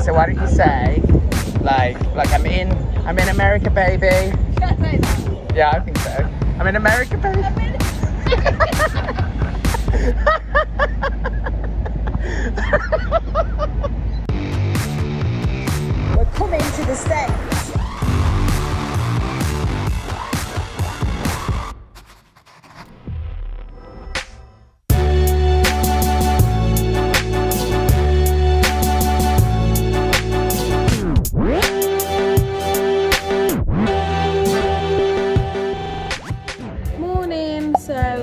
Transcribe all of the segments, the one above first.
so why don't you say, like I'm in America, baby. Should I say that? Yeah, I think so. I'm in America, baby. We're coming to the States.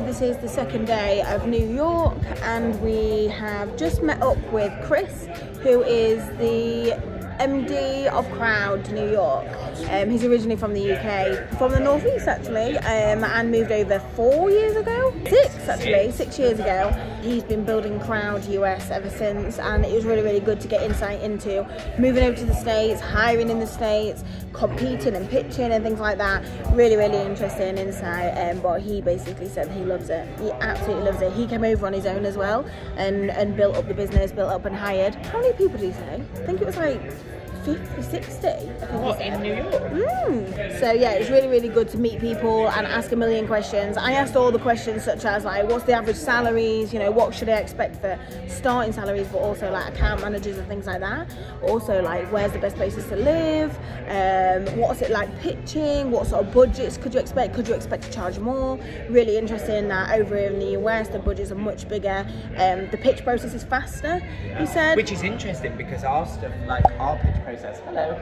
This is the second day of New York, and we have just met up with Chris, who is the MD of Crowd New York. He's originally from the UK, from the Northeast actually, and moved over 4 years ago? 6 years ago. He's been building Crowd US ever since, and it was really, really good to get insight into moving over to the States, hiring in the States, competing and pitching and things like that. Really, really interesting insight, but he basically said he loves it. He absolutely loves it. He came over on his own as well and built up the business, built up and hired. How many people did he say? I think it was like 50, 60. What, in New York? So yeah, it's really, really good to meet people and ask a million questions. I asked all the questions such as like, what's the average salaries, you know, what should I expect for starting salaries, but also like account managers and things like that. Also like, where's the best places to live? What's it like pitching? What sort of budgets could you expect? Could you expect to charge more? Really interesting that over in the US, the budgets are much bigger. The pitch process is faster, he said. Which is interesting because our stuff, like our pitch process, hello,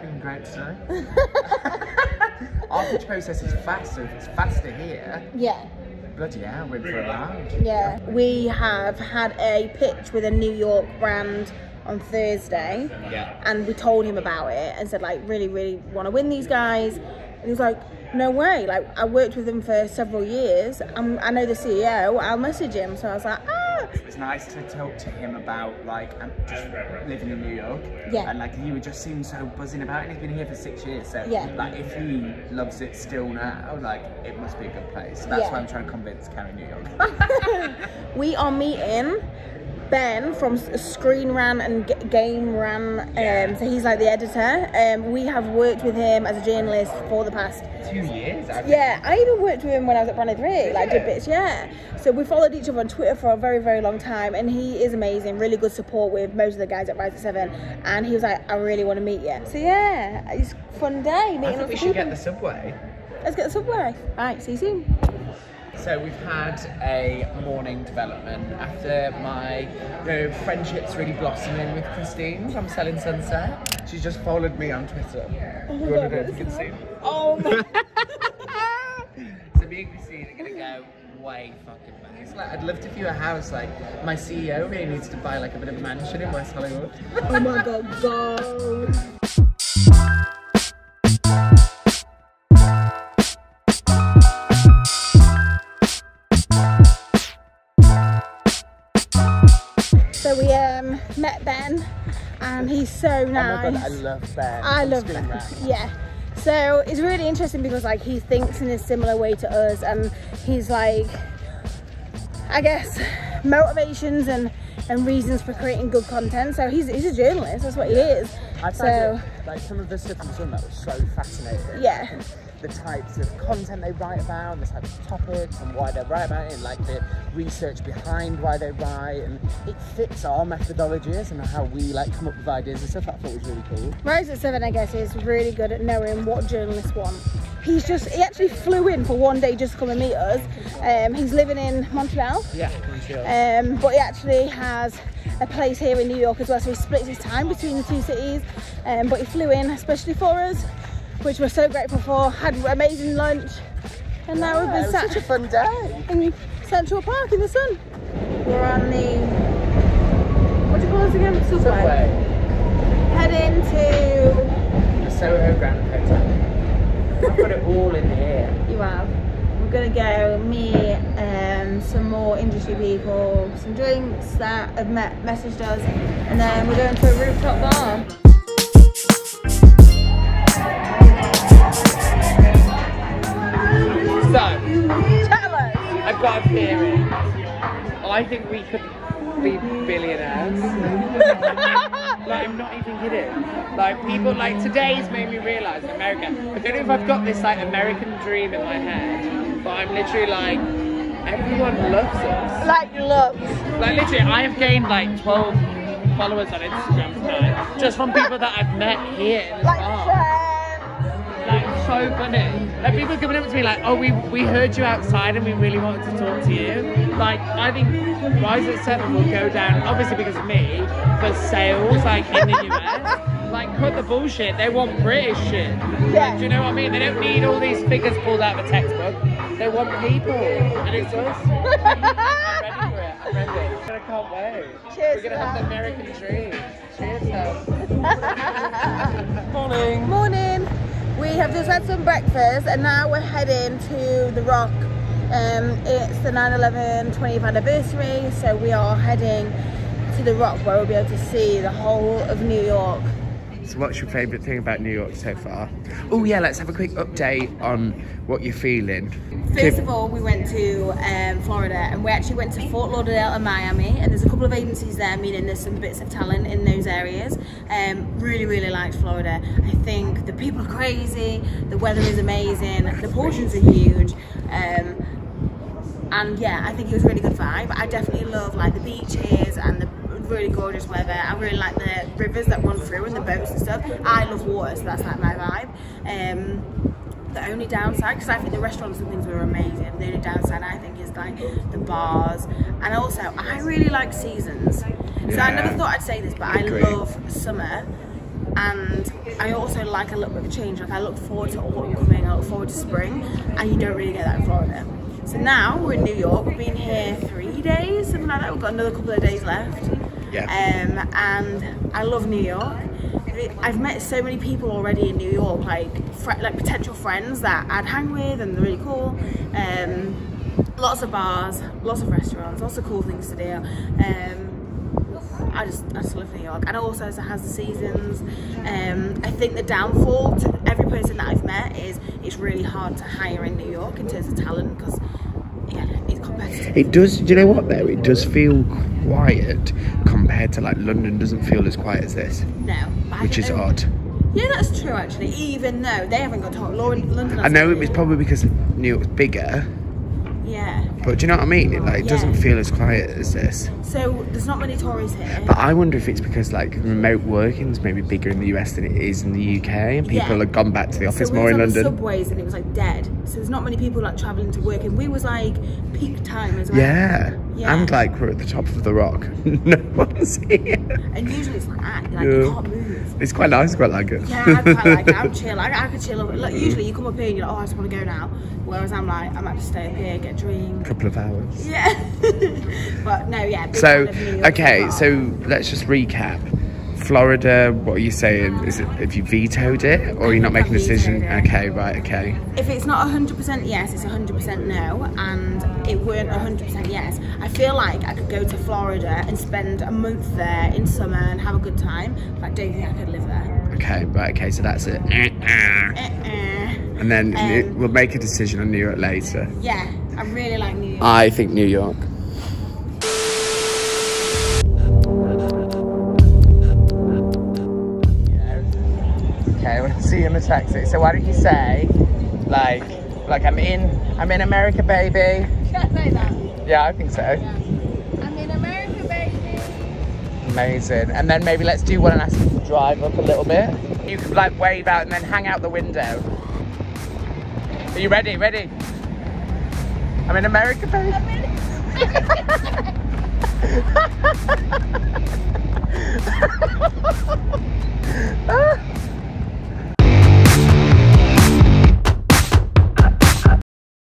been great today. Our pitch process is faster. It's faster here. Yeah. Bloody hell, we're for a ride. Yeah, we have had a pitch with a New York brand on Thursday, and we told him about it and said like, really, really want to win these guys, and he was like, no way, like I worked with them for several years, I know the CEO, I'll message him. So I was like, It was nice to talk to him about like just living in New York. Yeah. And like he would just seem so buzzing about it. And he's been here for 6 years. So yeah, like if he loves it still now, like it must be a good place. So that's why I'm trying to convince Carrie New York. We are meeting Ben from Screen Ran and Game Ran, so he's like the editor. We have worked with him as a journalist for the past 2 years. Yeah, I even worked with him when I was at Brand 3, like did bits, yeah. So we followed each other on Twitter for a very, very long time, and he is amazing, really good support with most of the guys at Rise at 7, and he was like, I really want to meet you. So yeah, it's a fun day. I think we should get the subway. Let's get the subway. Alright, see you soon. So we've had a morning development after my friendship's really blossoming with Christine from Selling Sunset. She's just followed me on Twitter. Oh you want to go to see? Oh my. So me and Christine are gonna go way fucking back. It's like I'd love to view a house. Like my CEO really needs to buy like a bit of a mansion in West Hollywood. Oh my god, go. So we met Ben, and he's so nice. Oh my god, I love Ben. I love Ben. Yeah. So it's really interesting because like he thinks in a similar way to us, and he's like, I guess, motivations and reasons for creating good content. So he's a journalist. That's what he is. I found like some of the stuff he's done that was so fascinating. Yeah. The types of content they write about, and the types of topics, and why they write about it, and like the research behind why they write, and it fits our methodologies and how we like come up with ideas and stuff. I thought was really cool. Rise at 7, I guess, is really good at knowing what journalists want. He actually flew in for one day just to come and meet us. He's living in Montreal. Yeah, Montreal. But he actually has a place here in New York as well, so he splits his time between the two cities. But he flew in especially for us, which we're so grateful for. Had amazing lunch, and now we've been sat such a fun day in Central Park in the sun. We're on the, what do you call this again? Subway. Heading to the Soho Grand Hotel. I've got it all in here. You have. We're gonna go meet some more industry people, some drinks that have messaged us, and then we're going to a rooftop bar. So, tell us. I've got a theory. I think we could be billionaires. Like, I'm not even kidding. Like, people, like, today's made me realise in America, I don't know if I've got this, like, American dream in my head, but I'm literally like, everyone loves us. Like, loves. Like, literally, I have gained, like, 12 followers on Instagram tonight, just from people that I've met here in the bar. Like, so funny. Like, people coming up to me like, oh, we heard you outside and we really wanted to talk to you. Like, I think Rise at 7 will go down, obviously because of me, for sales, like, in the US. Like, cut the bullshit. They want British shit. Yeah. Like, do you know what I mean? They don't need all these figures pulled out of a textbook. They want people. And it's us. I'm ready for it. I'm ready. I can't wait. Cheers. We're going to have the American dream. Cheers, Morning. Morning. We have just had some breakfast and now we're heading to the Rock. It's the 9/11 20th anniversary, so we are heading to the Rock where we'll be able to see the whole of New York. So what's your favourite thing about New York so far? Oh yeah, let's have a quick update on what you're feeling. First of all, we went to Florida and we actually went to Fort Lauderdale and Miami, and there's a couple of agencies there, meaning there's some bits of talent in those areas. Really liked Florida. I think the people are crazy, the weather is amazing, the portions are huge, and yeah, I think it was a really good vibe. I definitely love like the beaches and the really gorgeous weather. I really like the rivers that run through and the boats and stuff. I love water, so that's like my vibe. The only downside, because I think the restaurants and things were amazing, the only downside I think is like the bars, and also I really like seasons. So I never thought I'd say this, but I love summer, and I also like a little bit of change. Like, I look forward to autumn coming, I look forward to spring, and you don't really get that in Florida. So now we're in New York. We've been here 3 days, something like that. We've got another couple of days left. Yeah. And I love New York. I've met so many people already in New York, like potential friends that I'd hang with, and they're really cool. Lots of bars, lots of restaurants, lots of cool things to do. I just love New York, and also it has the seasons. I think the downfall to every person that I've met is it's really hard to hire in New York in terms of talent, because yeah, it's competitive. It does. Do you know what though? It does feel quiet compared to like London. Doesn't feel as quiet as this. No, which is odd. Yeah, that's true actually. Even though they haven't got talk, London. I know it was probably because New York's bigger. Yeah. But do you know what I mean? It doesn't feel as quiet as this. So there's not many Tories here. But I wonder if it's because like remote working is maybe bigger in the US than it is in the UK, and people have gone back to the office more in London. The subways and it was like dead. So there's not many people like travelling to work, and we was like peak time as well. Yeah. And like we're at the top of the Rock. No one's here. And usually it's like that. Like you can't move. It's quite nice. I quite like it. Yeah, I quite like it. I'm chill. I could chill. Like usually you come up here and you're like, oh, I just want to go now. Whereas I'm like, I might just stay up here, get a drink. Couple of hours. Yeah. But no, yeah. So okay, so let's just recap. Florida, what are you saying? Is it, have you vetoed it, or are you not making a decision? Okay, right, okay. If it's not 100% yes, it's 100% no, and it weren't 100% yes. I feel like I could go to Florida and spend a month there in summer and have a good time, but I don't think I could live there. Okay, right, okay, so that's it. And then we'll make a decision on New York later. Yeah, I really like New York. I think New York. Okay, I want to see you in the taxi. So why don't you say, like I'm in America, baby. Should I say that? Yeah, I think so. Yeah. I'm in America, baby. Amazing. And then maybe let's do one and ask you to drive up a little bit. You could like wave out and then hang out the window. Are you ready? Ready? I'm in America, baby.